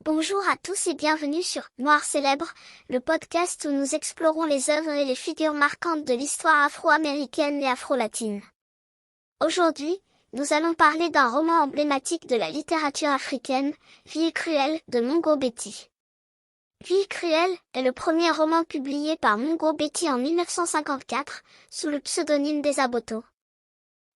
Bonjour à tous et bienvenue sur Noir Célèbre, le podcast où nous explorons les œuvres et les figures marquantes de l'histoire afro-américaine et afro-latine. Aujourd'hui, nous allons parler d'un roman emblématique de la littérature africaine, Vie cruelle de Mongo Betty. Vie cruelle est le premier roman publié par Mongo Betty en 1954, sous le pseudonyme d'Esaboto.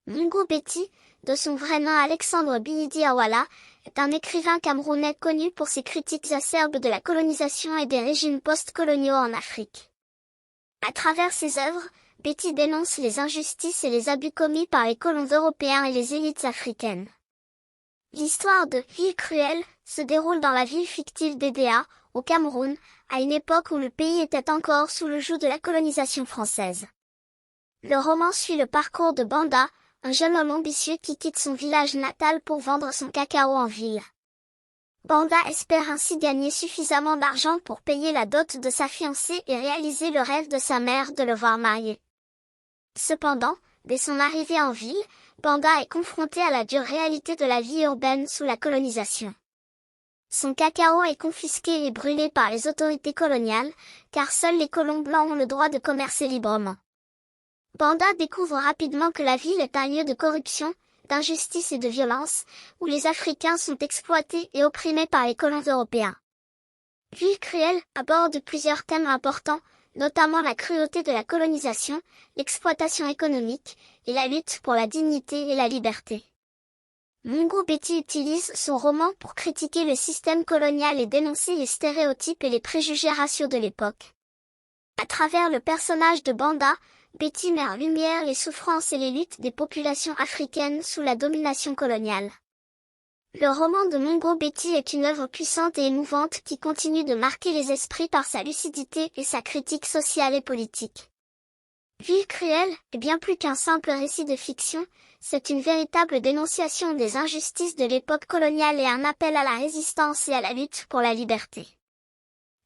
Mongo Betty, de son vrai nom Alexandre Biyidi Awala, est un écrivain camerounais connu pour ses critiques acerbes de la colonisation et des régimes post-coloniaux en Afrique. À travers ses œuvres, Betty dénonce les injustices et les abus commis par les colons européens et les élites africaines. L'histoire de Vie cruelle se déroule dans la ville fictive d'Edea, au Cameroun, à une époque où le pays était encore sous le joug de la colonisation française. Le roman suit le parcours de Banda, un jeune homme ambitieux qui quitte son village natal pour vendre son cacao en ville. Banda espère ainsi gagner suffisamment d'argent pour payer la dot de sa fiancée et réaliser le rêve de sa mère de le voir marié. Cependant, dès son arrivée en ville, Banda est confronté à la dure réalité de la vie urbaine sous la colonisation. Son cacao est confisqué et brûlé par les autorités coloniales, car seuls les colons blancs ont le droit de commercer librement. Banda découvre rapidement que la ville est un lieu de corruption, d'injustice et de violence, où les Africains sont exploités et opprimés par les colons européens. Vie cruelle aborde plusieurs thèmes importants, notamment la cruauté de la colonisation, l'exploitation économique, et la lutte pour la dignité et la liberté. Mongo Betty utilise son roman pour critiquer le système colonial et dénoncer les stéréotypes et les préjugés raciaux de l'époque. À travers le personnage de Banda, Betty met en lumière les souffrances et les luttes des populations africaines sous la domination coloniale. Le roman de Mongo Betty est une œuvre puissante et émouvante qui continue de marquer les esprits par sa lucidité et sa critique sociale et politique. Vie cruelle est bien plus qu'un simple récit de fiction, c'est une véritable dénonciation des injustices de l'époque coloniale et un appel à la résistance et à la lutte pour la liberté.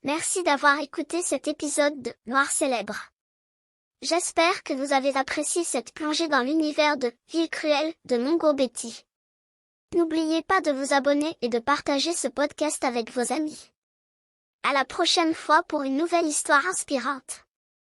Merci d'avoir écouté cet épisode de Noir Célèbre. J'espère que vous avez apprécié cette plongée dans l'univers de Vie cruelle de Mongo Betty. N'oubliez pas de vous abonner et de partager ce podcast avec vos amis. À la prochaine fois pour une nouvelle histoire inspirante.